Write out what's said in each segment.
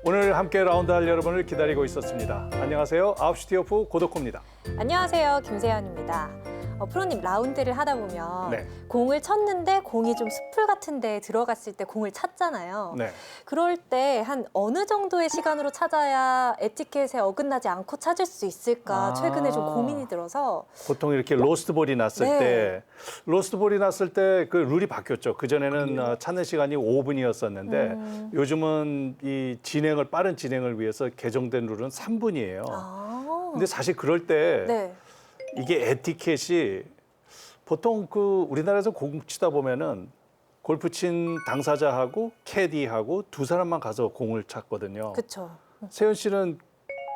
오늘 함께 라운드할 여러분을 기다리고 있었습니다. 안녕하세요. 9시 티오프 고덕호입니다. 안녕하세요. 김세현입니다. 프로님, 라운드를 하다 보면 네. 공을 쳤는데 공이 좀 숲풀 같은 데 들어갔을 때 공을 찾잖아요. 네. 그럴 때 한 어느 정도의 시간으로 찾아야 에티켓에 어긋나지 않고 찾을 수 있을까 최근에 좀 고민이 들어서. 보통 이렇게 로스트볼이 났을 네. 때, 로스트볼이 났을 때 그 룰이 바뀌었죠. 그전에는 찾는 시간이 5분이었었는데 요즘은 이 빠른 진행을 위해서 개정된 룰은 3분이에요. 근데 사실 그럴 때 네. 이게 에티켓이 보통 그 우리나라에서 공 치다 보면은 골프 친 당사자하고 캐디하고 두 사람만 가서 공을 찾거든요. 그렇죠. 세현 씨는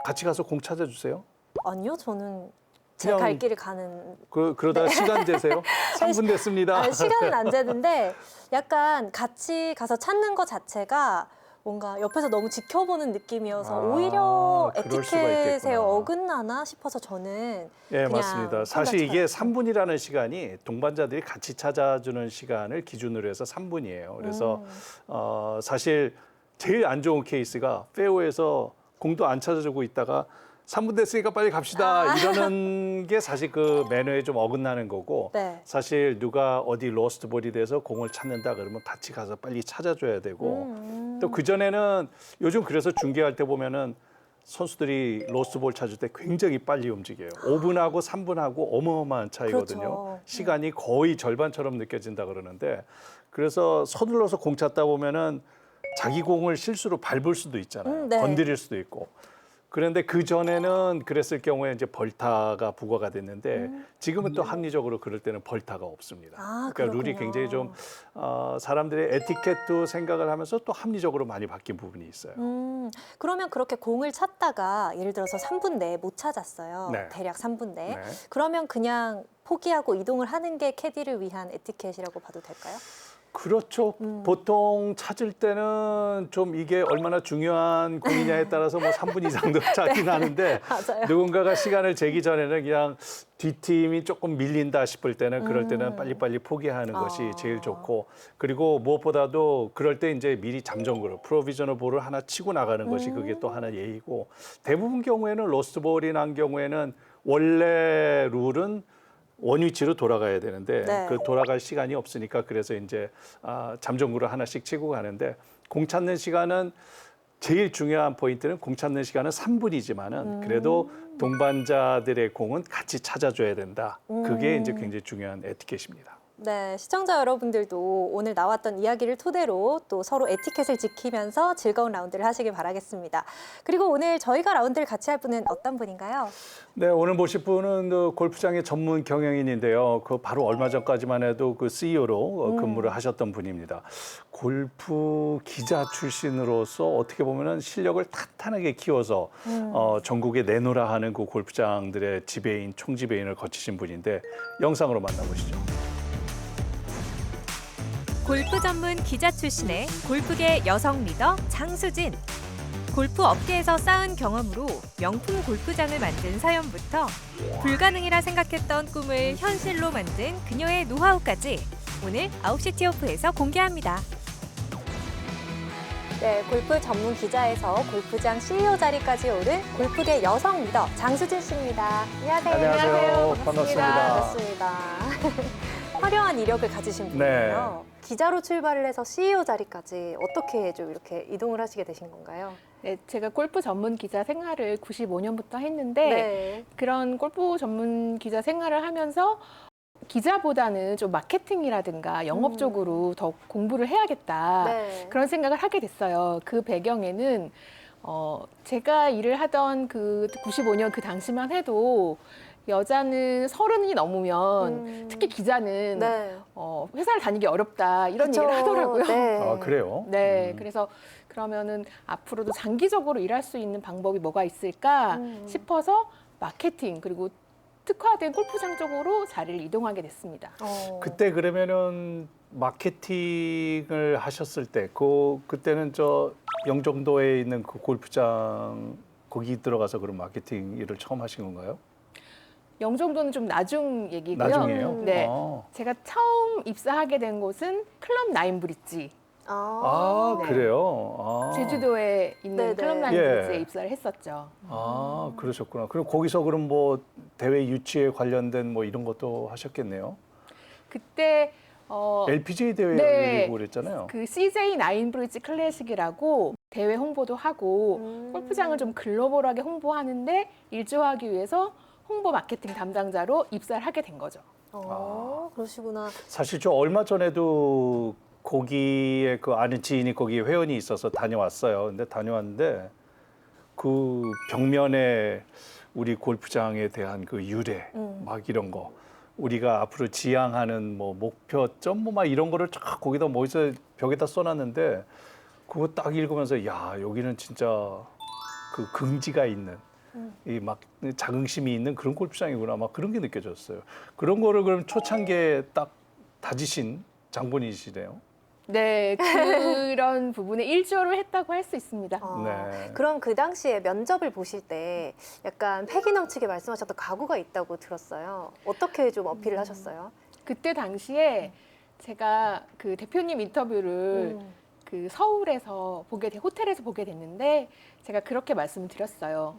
같이 가서 공 찾아주세요? 아니요, 저는 제 그냥 갈 길을 가는. 그러다가 시간 재세요? 3분 됐습니다. 시간은 안 재는데 약간 같이 가서 찾는 것 자체가 뭔가 옆에서 너무 지켜보는 느낌이어서 오히려 그럴 수가 에티켓에 있겠구나. 어긋나나 싶어서 저는 예, 그냥 맞습니다. 사실 이게 판단처럼. 3분이라는 시간이 동반자들이 같이 찾아주는 시간을 기준으로 해서 3분이에요. 그래서 사실 제일 안 좋은 케이스가 페어웨이에서 공도 안 찾아주고 있다가 3분 됐으니까 빨리 갑시다 이러는 게 사실 그 매너에 좀 어긋나는 거고 네. 사실 누가 어디 로스트볼이 돼서 공을 찾는다 그러면 같이 가서 빨리 찾아줘야 되고 또 그전에는 요즘 그래서 중계할 때 보면은 선수들이 로스트볼 찾을 때 굉장히 빨리 움직여요. 5분하고 3분하고 어마어마한 차이거든요. 그렇죠. 시간이 거의 절반처럼 느껴진다 그러는데 그래서 서둘러서 공 찾다 보면은 자기 공을 실수로 밟을 수도 있잖아요. 네. 건드릴 수도 있고. 그런데 그 전에는 그랬을 경우에 이제 벌타가 부과가 됐는데 지금은 또 합리적으로 그럴 때는 벌타가 없습니다. 그러니까 룰이 그렇군요. 굉장히 좀 사람들의 에티켓도 생각을 하면서 또 합리적으로 많이 바뀐 부분이 있어요. 그러면 그렇게 공을 찾다가 예를 들어서 3분 내에 못 찾았어요. 네. 대략 3분 내에. 네. 그러면 그냥 포기하고 이동을 하는 게 캐디를 위한 에티켓이라고 봐도 될까요? 그렇죠. 보통 찾을 때는 좀 이게 얼마나 중요한 공이냐에 따라서 뭐 3분 이상도 차긴 하는데 맞아요. 누군가가 시간을 재기 전에는 그냥 뒷팀이 조금 밀린다 싶을 때는 그럴 때는 빨리빨리 포기하는 것이 제일 좋고 그리고 무엇보다도 그럴 때 이제 미리 잠정구를 프로비저널 볼을 하나 치고 나가는 것이 그게 또 하나 예의고 대부분 경우에는 로스트볼이 난 경우에는 원래 룰은 원위치로 돌아가야 되는데 네. 그 돌아갈 시간이 없으니까 그래서 이제 잠정구를 하나씩 치고 가는데 공 찾는 시간은 제일 중요한 포인트는 공 찾는 시간은 3분이지만은 그래도 동반자들의 공은 같이 찾아줘야 된다. 그게 이제 굉장히 중요한 에티켓입니다. 네, 시청자 여러분들도 오늘 나왔던 이야기를 토대로 또 서로 에티켓을 지키면서 즐거운 라운드를 하시길 바라겠습니다. 그리고 오늘 저희가 라운드를 같이 할 분은 어떤 분인가요? 네, 오늘 보실 분은 그 골프장의 전문 경영인인데요. 그 바로 얼마 전까지만 해도 그 CEO로 근무를 하셨던 분입니다. 골프 기자 출신으로서 어떻게 보면은 실력을 탄탄하게 키워서 전국에 내놓으라 하는 그 골프장들의 지배인, 총지배인을 거치신 분인데 영상으로 만나보시죠. 골프 전문 기자 출신의 골프계 여성 리더 장수진. 골프 업계에서 쌓은 경험으로 명품 골프장을 만든 사연부터 불가능이라 생각했던 꿈을 현실로 만든 그녀의 노하우까지 오늘 9시 티오프에서 공개합니다. 네, 골프 전문 기자에서 골프장 CEO 자리까지 오른 골프계 여성 리더 장수진 씨입니다. 안녕하세요. 안녕하세요. 반갑습니다. 반갑습니다. 화려한 이력을 가지신 분이에요. 기자로 출발을 해서 CEO 자리까지 어떻게 좀 이렇게 이동을 하시게 되신 건가요? 네, 제가 골프 전문 기자 생활을 95년부터 했는데 네. 그런 골프 전문 기자 생활을 하면서 기자보다는 좀 마케팅이라든가 영업 쪽으로 더 공부를 해야겠다 네. 그런 생각을 하게 됐어요. 그 배경에는 제가 일을 하던 그 95년 그 당시만 해도 여자는 30이 넘으면 특히 기자는 네. 회사를 다니기 어렵다 이런 그쵸. 얘기를 하더라고요. 네. 아, 그래요? 네, 그래서 그러면은 앞으로도 장기적으로 일할 수 있는 방법이 뭐가 있을까 싶어서 마케팅 그리고 특화된 골프장 쪽으로 자리를 이동하게 됐습니다. 그때 그러면은 마케팅을 하셨을 때, 그때는 저 영종도에 있는 그 골프장 거기 들어가서 그런 마케팅 일을 처음 하신 건가요? 영종도는 좀 나중 얘기고요. 나중이에요? 네, 아. 제가 처음 입사하게 된 곳은 클럽 나인브릿지. 아, 네. 그래요? 아. 제주도에 있는 네네. 클럽 라인브리지에 예. 입사를 했었죠. 아, 그러셨구나. 그럼 거기서 그럼 뭐 대회 유치에 관련된 뭐 이런 것도 하셨겠네요. 그때 LPGA 대회 네. 열리고 그랬잖아요. 그 CJ 나인브리지 클래식이라고 대회 홍보도 하고 골프장을 좀 글로벌하게 홍보하는데 일조하기 위해서 홍보 마케팅 담당자로 입사를 하게 된 거죠. 그러시구나. 사실 저 얼마 전에도 거기에 그 아는 지인이 거기 회원이 있어서 다녀왔어요. 근데 다녀왔는데 그 벽면에 우리 골프장에 대한 그 유래 막 이런 거 우리가 앞으로 지향하는 뭐 목표점 뭐 막 이런 거를 쫙 거기다 뭐서 벽에다 써놨는데 그거 딱 읽으면서 야 여기는 진짜 그 긍지가 있는 이 막 자긍심이 있는 그런 골프장이구나 막 그런 게 느껴졌어요. 그런 거를 그럼 초창기에 딱 다지신 장본인이시네요. 네, 그런 부분에 일조를 했다고 할 수 있습니다. 네. 그럼 그 당시에 면접을 보실 때 약간 패기 넘치게 말씀하셨던 각오가 있다고 들었어요. 어떻게 좀 어필을 하셨어요? 그때 당시에 제가 그 대표님 인터뷰를 그 서울에서 호텔에서 보게 됐는데 제가 그렇게 말씀을 드렸어요.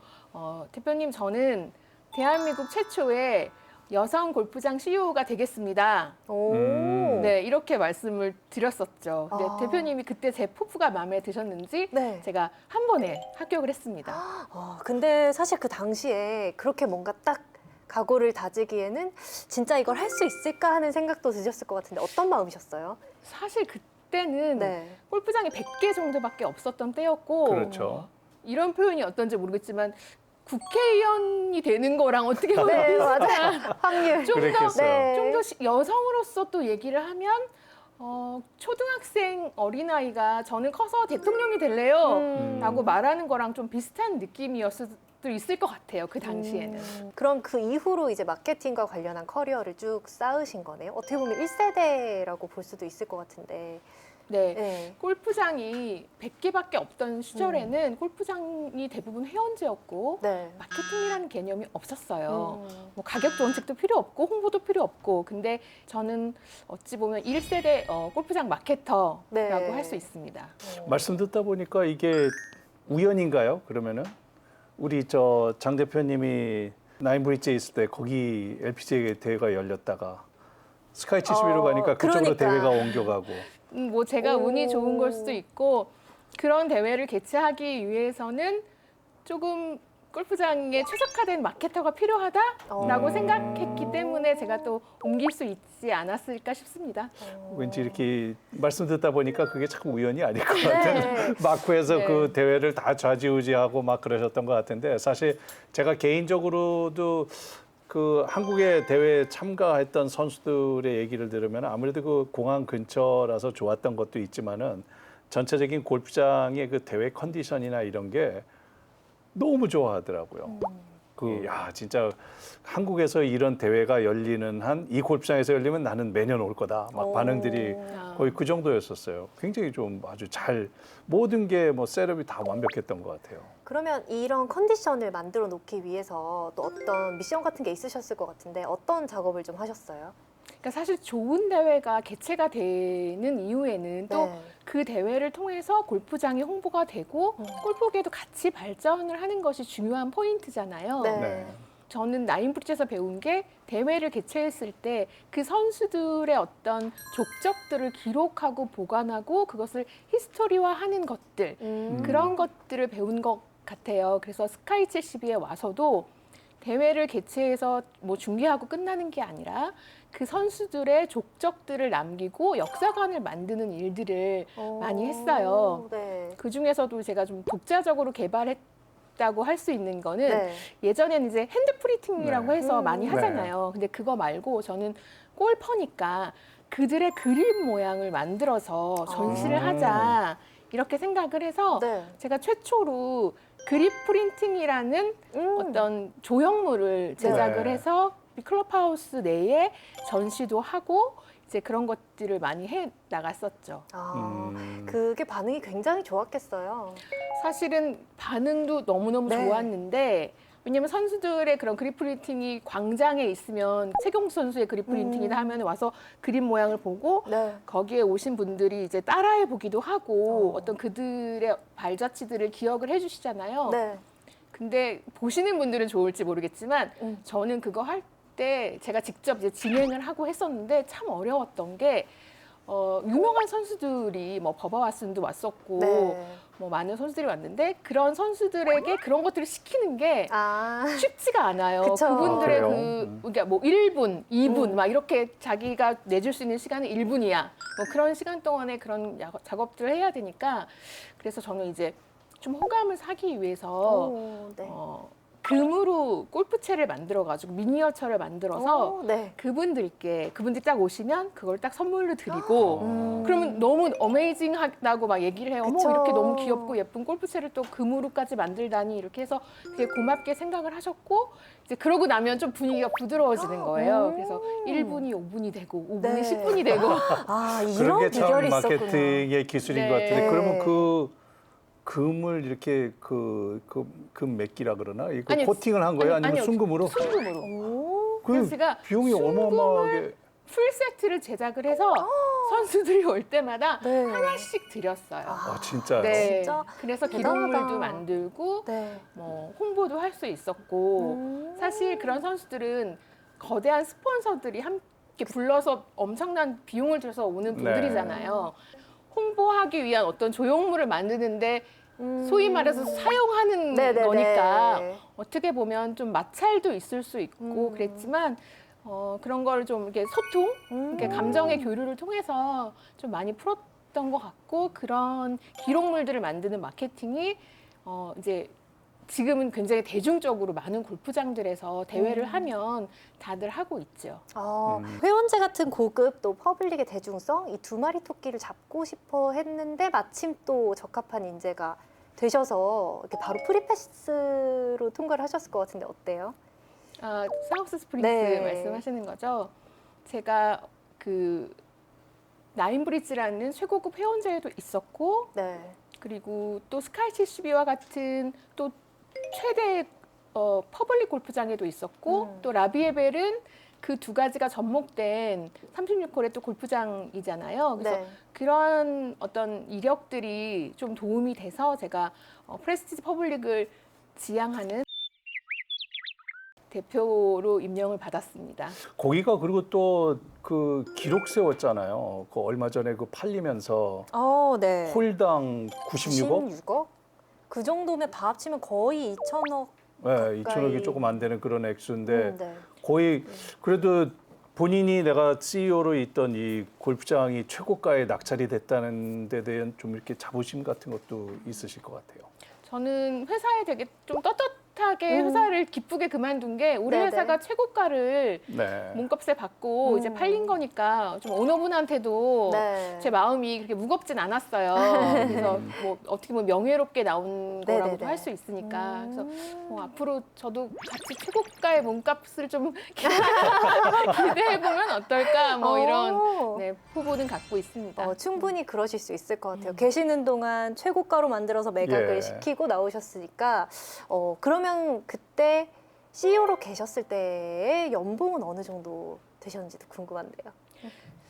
대표님, 저는 대한민국 최초의 여성 골프장 CEO가 되겠습니다. 오. 네, 이렇게 말씀을 드렸었죠. 근데 아. 대표님이 그때 제 포부가 마음에 드셨는지 네. 제가 한 번에 합격을 했습니다. 근데 사실 그 당시에 그렇게 뭔가 딱 각오를 다지기에는 진짜 이걸 할 수 있을까 하는 생각도 드셨을 것 같은데 어떤 마음이셨어요? 사실 그때는 네. 골프장이 100개 정도밖에 없었던 때였고 그렇죠. 이런 표현이 어떤지 모르겠지만 국회의원이 되는 거랑 어떻게 보면 네, 비슷한 맞아요. 확률. 좀 더 그랬겠어요. 좀 더 여성으로서 또 얘기를 하면 초등학생 어린아이가 저는 커서 대통령이 될래요 라고 말하는 거랑 좀 비슷한 느낌이었을 수도 있을 것 같아요. 그 당시에는. 그럼 그 이후로 이제 마케팅과 관련한 커리어를 쭉 쌓으신 거네요. 어떻게 보면 1세대라고 볼 수도 있을 것 같은데. 네. 네. 골프장이 100개밖에 없던 시절에는 골프장이 대부분 회원제였고 네. 마케팅이라는 개념이 없었어요. 뭐 가격 정책도 필요 없고 홍보도 필요 없고. 근데 저는 어찌 보면 1세대 골프장 마케터라고 네. 할 수 있습니다. 말씀 듣다 보니까 이게 우연인가요? 그러면은 우리 저 장 대표님이 나인브리지에 있을 때 거기 LPGA 대회가 열렸다가 스카이 71로 가니까 그쪽으로 그러니까. 대회가 옮겨가고 뭐 제가 운이 좋은 걸 수도 있고 그런 대회를 개최하기 위해서는 조금 골프장에 최적화된 마케터가 필요하다라고 생각했기 때문에 제가 또 옮길 수 있지 않았을까 싶습니다. 왠지 이렇게 말씀 듣다 보니까 그게 참 우연이 아닐 것 같은 마쿠에서 네. 그 대회를 다 좌지우지하고 막 그러셨던 것 같은데 사실 제가 개인적으로도 그 한국의 대회에 참가했던 선수들의 얘기를 들으면 아무래도 그 공항 근처라서 좋았던 것도 있지만은 전체적인 골프장의 그 대회 컨디션이나 이런 게 너무 좋아하더라고요. 야 진짜 한국에서 이런 대회가 열리는 한 이 골프장에서 열리면 나는 매년 올 거다. 막 반응들이 거의 그 정도였었어요. 굉장히 좀 아주 잘 모든 게 뭐 셋업이 다 완벽했던 것 같아요. 그러면 이런 컨디션을 만들어 놓기 위해서 또 어떤 미션 같은 게 있으셨을 것 같은데 어떤 작업을 좀 하셨어요? 그러니까 사실 좋은 대회가 개최가 되는 이후에는 또 네. 그 대회를 통해서 골프장이 홍보가 되고 골프계도 같이 발전을 하는 것이 중요한 포인트잖아요. 네. 네. 저는 나인브리지에서 배운 게 대회를 개최했을 때 그 선수들의 어떤 족적들을 기록하고 보관하고 그것을 히스토리화하는 것들 그런 것들을 배운 것 같아요. 그래서 스카이 72에 와서도 대회를 개최해서 뭐 준비하고 끝나는 게 아니라 그 선수들의 족적들을 남기고 역사관을 만드는 일들을 많이 했어요. 네. 그 중에서도 제가 좀 독자적으로 개발했다고 할 수 있는 거는 네. 예전에는 이제 핸드 프린팅이라고 네. 해서 많이 네. 하잖아요. 근데 그거 말고 저는 골퍼니까 그들의 그림 모양을 만들어서 전시를 하자 이렇게 생각을 해서 네. 제가 최초로 그립 프린팅이라는 어떤 조형물을 제작을 네. 해서 클럽하우스 내에 전시도 하고 이제 그런 것들을 많이 해 나갔었죠. 그게 반응이 굉장히 좋았겠어요. 사실은 반응도 너무너무 네. 좋았는데 왜냐면 선수들의 그런 그립 프린팅이 광장에 있으면 최경수 선수의 그립 프린팅이다 하면 와서 그림 모양을 보고 네. 거기에 오신 분들이 이제 따라해 보기도 하고 어떤 그들의 발자취들을 기억을 해주시잖아요. 네. 근데 보시는 분들은 좋을지 모르겠지만 저는 그거 할 때 제가 직접 이제 진행을 하고 했었는데 참 어려웠던 게 유명한 선수들이 뭐 버바 왓슨도 왔었고 네. 뭐 많은 선수들이 왔는데 그런 선수들에게 그런 것들을 시키는 게 아, 쉽지가 않아요. 그쵸. 그분들의 아, 그래요? 그러니까 뭐 1분, 2분 막 이렇게 자기가 내줄 수 있는 시간은 1분이야. 뭐 그런 시간 동안에 그런 작업들을 해야 되니까 그래서 저는 이제 좀 호감을 사기 위해서 오, 네. 금으로 골프채를 만들어가지고 미니어처를 만들어서 오, 네. 그분들이 딱 오시면 그걸 딱 선물로 드리고 그러면 너무 어메이징하다고 막 얘기를 해요. 어머 그쵸. 이렇게 너무 귀엽고 예쁜 골프채를 또 금으로까지 만들다니 이렇게 해서 되게 고맙게 생각을 하셨고 이제 그러고 나면 좀 분위기가 부드러워지는 거예요. 그래서 1분이 5분이 되고 5분이 네. 10분이 되고 아, 그런 이런 게 참 비결이 있었구나. 마케팅의 기술인 네. 것 같은데 네. 그러면 그 금을 이렇게 금 맥기라 그러나 이거 아니요. 코팅을 한 거예요? 아니면 아니요. 순금으로? 순금으로. 오, 그 그래서 제가 비용이 어마어마하게 풀 세트를 제작을 해서 선수들이 올 때마다 네. 하나씩 드렸어요. 진짜요? 네. 진짜 그래서 대단하다. 기록물도 만들고 네. 뭐 홍보도 할 수 있었고 사실 그런 선수들은 거대한 스폰서들이 함께 불러서 엄청난 비용을 들여서 오는 분들이잖아요. 홍보하기 위한 어떤 조형물을 만드는데 소위 말해서 사용하는 네네네. 거니까 어떻게 보면 좀 마찰도 있을 수 있고 그랬지만 그런 걸 좀 이렇게 소통, 이렇게 감정의 교류를 통해서 좀 많이 풀었던 것 같고 그런 기록물들을 만드는 마케팅이 이제 지금은 굉장히 대중적으로 많은 골프장들에서 대회를 하면 다들 하고 있죠. 회원제 같은 고급 또 퍼블릭의 대중성 이 두 마리 토끼를 잡고 싶어 했는데 마침 또 적합한 인재가 되셔서 이렇게 바로 프리패스로 통과를 하셨을 것 같은데 어때요? 사우스 스프링스 네. 말씀하시는 거죠. 제가 그 나인브리지라는 최고급 회원제에도 있었고 네. 그리고 또 스카이 72와 같은 또 최대 퍼블릭 골프장에도 있었고 또 라비에벨은 그 두 가지가 접목된 36홀의 또 골프장이잖아요. 그래서 네. 그런 어떤 이력들이 좀 도움이 돼서 제가 프레스티지 퍼블릭을 지향하는 대표로 임명을 받았습니다. 거기가 그리고 또 그 기록 세웠잖아요. 그 얼마 전에 그 팔리면서 네. 홀당 96억? 96억? 그 정도면 다 합치면 거의 2천억. 네, 가까이. 2천억이 조금 안 되는 그런 액수인데 네. 거의 그래도 본인이 내가 CEO로 있던 이 골프장이 최고가에 낙찰이 됐다는 데 대한 좀 이렇게 자부심 같은 것도 있으실 것 같아요. 저는 회사에 되게 좀 떳떳하게 회사를 기쁘게 그만둔 게 우리 네네. 회사가 최고가를 네. 몸값에 받고 이제 팔린 거니까 좀 오너분한테도 네. 제 마음이 그렇게 무겁진 않았어요. 그래서 뭐 어떻게 보면 명예롭게 나온 거라고도 네네네. 할 수 있으니까. 그래서 뭐 앞으로 저도 같이 최고가의 몸값을 좀 기대해보면 어떨까 뭐 이런 네, 포부는 갖고 있습니다. 충분히 그러실 수 있을 것 같아요. 계시는 동안 최고가로 만들어서 매각을 예. 시키고 나오셨으니까 그러면 그때 CEO로 계셨을 때의 연봉은 어느 정도 되셨는지도 궁금한데요.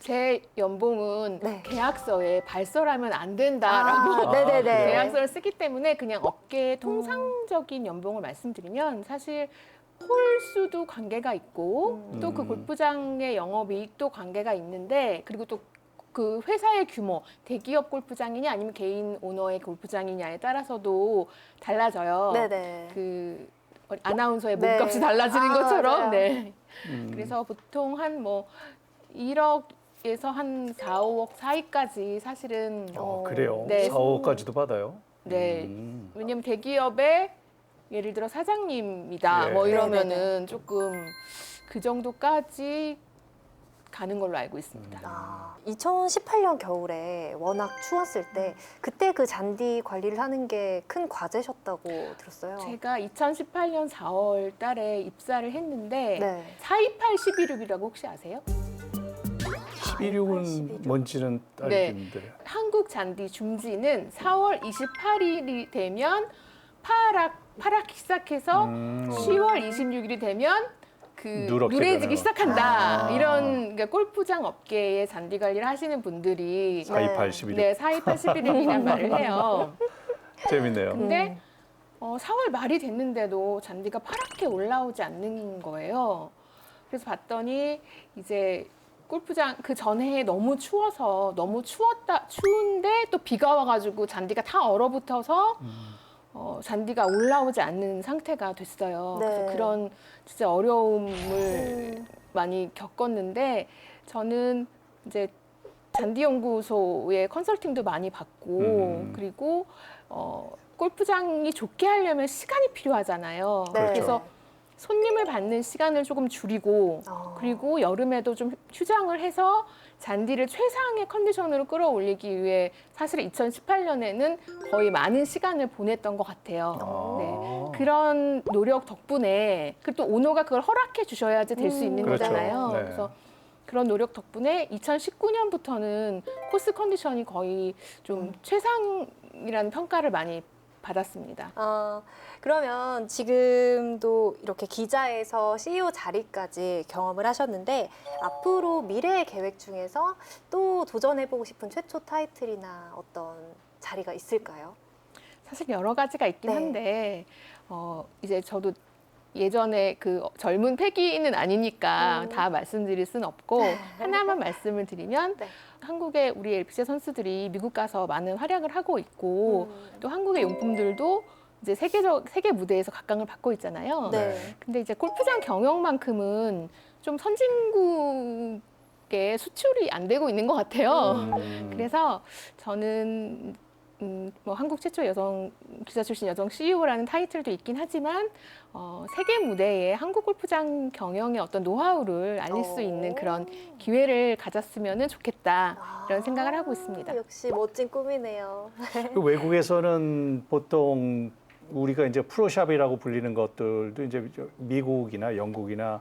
제 연봉은 네. 계약서에 발설하면 안 된다라고 네네네. 그래요? 계약서를 쓰기 때문에 그냥 업계 통상적인 연봉을 말씀드리면 사실 홀수도 관계가 있고 또 그 골프장의 영업이익도 관계가 있는데 그리고 또 그 회사의 규모, 대기업 골프장이냐 아니면 개인 오너의 골프장이냐에 따라서도 달라져요. 네네. 그 아나운서의 네. 몸값이 달라지는 아, 것처럼. 맞아요. 네. 그래서 보통 한 뭐 1억에서 한 4, 5억 사이까지 사실은 그래요? 네. 4, 5억까지도 받아요? 네. 왜냐면 대기업의 예를 들어 사장님이다 예. 뭐 이러면은 조금 그 정도까지 가는 걸로 알고 있습니다. 2018년 겨울에 워낙 추웠을 때 그때 그 잔디 관리를 하는 게 큰 과제셨다고 들었어요. 제가 2018년 4월 달에 입사를 했는데 네. 428 11.6이라고 혹시 아세요? 11.6은 뭔지는 네. 알겠는데. 한국 잔디 줌지는 4월 28일이 되면 파랗기 시작해서 10월 26일이 되면 누렇게 누래지기 되는 시작한다. 이런 그러니까 골프장 업계에 잔디 관리를 하시는 분들이 4281. 네, 4281이라는 말을 해요. 재밌네요. 근데 4월 말이 됐는데도 잔디가 파랗게 올라오지 않는 거예요. 그래서 봤더니 이제 골프장 그 전해에 너무 추워서 너무 추운데 또 비가 와가지고 잔디가 다 얼어붙어서 잔디가 올라오지 않는 상태가 됐어요. 네. 그래서 그런 진짜 어려움을 많이 겪었는데 저는 이제 잔디연구소의 컨설팅도 많이 받고 그리고 골프장이 좋게 하려면 시간이 필요하잖아요. 네. 그래서 손님을 받는 시간을 조금 줄이고 그리고 여름에도 좀 휴장을 해서 잔디를 최상의 컨디션으로 끌어올리기 위해 사실 2018년에는 거의 많은 시간을 보냈던 것 같아요. 네. 그런 노력 덕분에 그리고 또 오너가 그걸 허락해 주셔야지 될 수 있는 그렇죠. 거잖아요. 네. 그래서 그런 노력 덕분에 2019년부터는 코스 컨디션이 거의 좀 최상이라는 평가를 많이 받았습니다. 그러면 지금도 이렇게 기자에서 CEO 자리까지 경험을 하셨는데 앞으로 미래의 계획 중에서 또 도전해보고 싶은 최초 타이틀이나 어떤 자리가 있을까요? 사실 여러 가지가 있긴 네. 한데 이제 저도 예전에 그 젊은 패기는 아니니까 다 말씀드릴 수는 없고 하나만 말씀을 드리면 네. 한국의 우리 LPGA 선수들이 미국 가서 많은 활약을 하고 있고 또 한국의 용품들도 이제 세계 무대에서 각광을 받고 있잖아요. 네. 근데 이제 골프장 경영만큼은 좀 선진국에 수출이 안 되고 있는 것 같아요. 그래서 저는 뭐 한국 최초 여성 기자 출신 여성 CEO라는 타이틀도 있긴 하지만 세계 무대에 한국 골프장 경영의 어떤 노하우를 알릴 수 있는 그런 기회를 가졌으면 좋겠다 이런 생각을 하고 있습니다. 역시 멋진 꿈이네요. 그 외국에서는 보통 우리가 이제 프로샵이라고 불리는 것들도 이제 미국이나 영국이나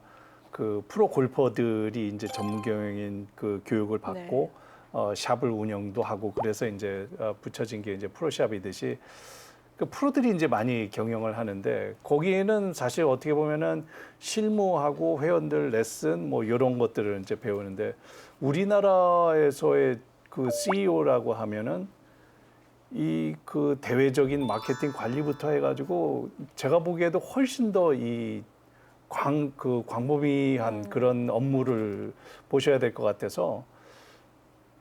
그 프로 골퍼들이 이제 전문 경영인 그 교육을 받고 샵을 운영도 하고 그래서 이제 붙여진 게 이제 프로샵이듯이 그 프로들이 이제 많이 경영을 하는데 거기에는 사실 어떻게 보면은 실무하고 회원들 레슨 뭐 이런 것들을 이제 배우는데 우리나라에서의 그 CEO라고 하면은 이 그 대외적인 마케팅 관리부터 해가지고 제가 보기에도 훨씬 더 이 광범위한 그런 업무를 보셔야 될 것 같아서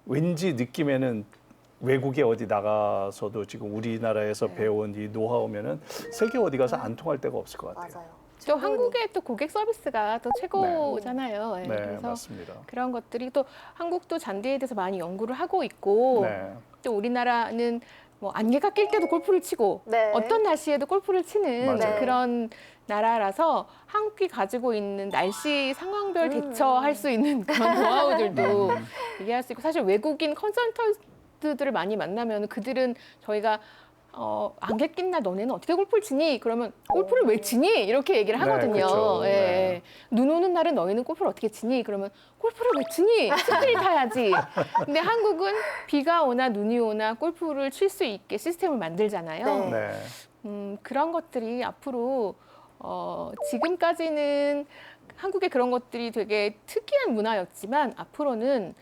왠지 느낌에는 외국에 어디 나가서도 지금 우리나라에서 배운 이 노하우면은 세계 어디 가서 안 통할 데가 없을 것 같아요. 맞아요. 또 한국의 또 고객 서비스가 또 최고잖아요. 네, 그래서 맞습니다. 그런 것들이 또 한국도 잔디에 대해서 많이 연구를 하고 있고 네. 또 우리나라는 뭐 안개가 낄 때도 골프를 치고 네. 어떤 날씨에도 골프를 치는 맞아요. 그런 나라라서 한국이 가지고 있는 날씨 상황별 대처할 수 있는 그런 노하우들도 얘기할 수 있고 사실 외국인 컨설턴트들을 많이 만나면 그들은 저희가 안개 낀 날 너네는 어떻게 골프를 치니? 그러면 골프를 왜 치니? 이렇게 얘기를 하거든요. 네, 그렇죠. 예. 네. 눈 오는 날은 너희는 골프를 어떻게 치니? 그러면 골프를 왜 치니? 스크린 타야지. 근데 한국은 비가 오나 눈이 오나 골프를 칠 수 있게 시스템을 만들잖아요. 네. 네. 그런 것들이 앞으로 지금까지는 한국의 그런 것들이 되게 특이한 문화였지만 앞으로는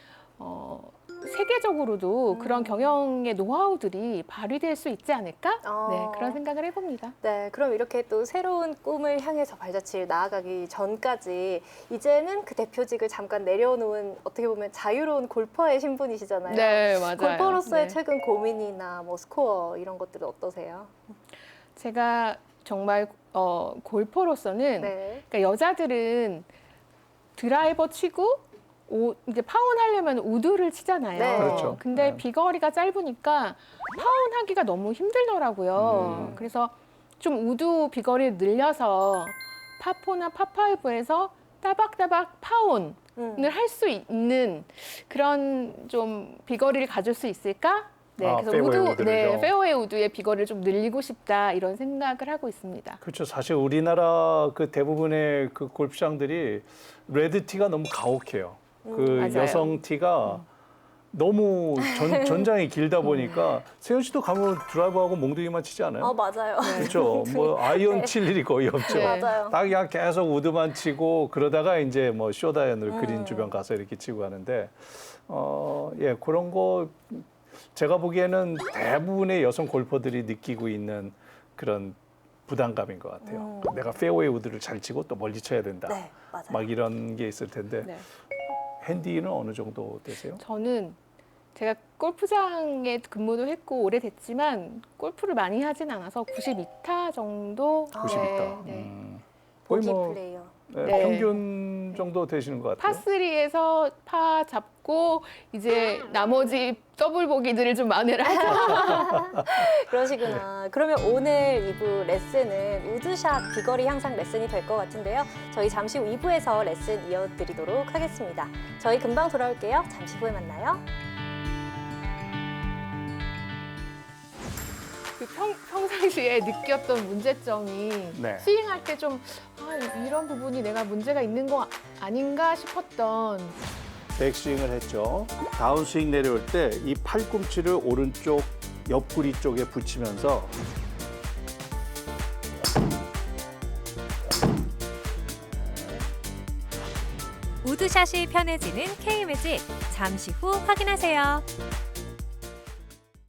세계적으로도 그런 경영의 노하우들이 발휘될 수 있지 않을까? 네, 그런 생각을 해봅니다. 네, 그럼 이렇게 또 새로운 꿈을 향해서 발자취를 나아가기 전까지 이제는 그 대표직을 잠깐 내려놓은 어떻게 보면 자유로운 골퍼의 신분이시잖아요. 네, 맞아요. 골퍼로서의 네. 최근 고민이나 뭐 스코어 이런 것들은 어떠세요? 제가 정말 골퍼로서는 네. 그러니까 여자들은 드라이버 치고 이제 파운 하려면 우드를 치잖아요. 네. 그렇죠. 근데 네. 비거리가 짧으니까 파운 하기가 너무 힘들더라고요. 그래서 좀 우드 비거리를 늘려서 파4나 파5에서 따박따박 파운을 할 수 있는 그런 좀 비거리를 가질 수 있을까? 네, 그래서 페어웨이 우드를요? 페어웨이 우드의 비거리를 좀 늘리고 싶다 이런 생각을 하고 있습니다. 그렇죠. 사실 우리나라 그 대부분의 그 골프장들이 레드 티가 너무 가혹해요. 그 맞아요. 여성 티가 너무 전장이 길다 보니까 세현 씨도 가면 드라이버하고 몽둥이만 치지 않아요? 맞아요. 그렇죠. 뭐 아이언 칠 일이 거의 없죠. 네. 맞아요. 딱 그냥 계속 우드만 치고 그러다가 이제 뭐 쇼다이언을 그린 주변 가서 이렇게 치고 하는데 예, 그런 거 제가 보기에는 대부분의 여성 골퍼들이 느끼고 있는 그런 부담감인 것 같아요. 내가 페어웨이 우드를 잘 치고 또 멀리 쳐야 된다. 네, 맞아요. 막 이런 게 있을 텐데 네. 핸디는 어느 정도 되세요? 저는 제가 골프장에 근무도 했고 오래됐지만 골프를 많이 하진 않아서 92타 정도. 90m. 네. 거의 보기 뭐 플레이어. 네. 평균 정도 되시는 것 같아요. 파3에서 파 잡고 이제 나머지 더블 보기들을 좀 만회를 하죠. 그러시구나. 그러면 오늘 2부 레슨은 우드샷 비거리 향상 레슨이 될 것 같은데요. 저희 잠시 후 2부에서 레슨 이어드리도록 하겠습니다. 저희 금방 돌아올게요. 잠시 후에 만나요. 그 평상시에 느꼈던 문제점이 네. 스윙할 때 좀 이런 부분이 내가 문제가 있는 거 아닌가 싶었던 백스윙을 했죠. 다운스윙 내려올 때 이 팔꿈치를 오른쪽 옆구리 쪽에 붙이면서 우드샷이 편해지는 K-매직 잠시 후 확인하세요.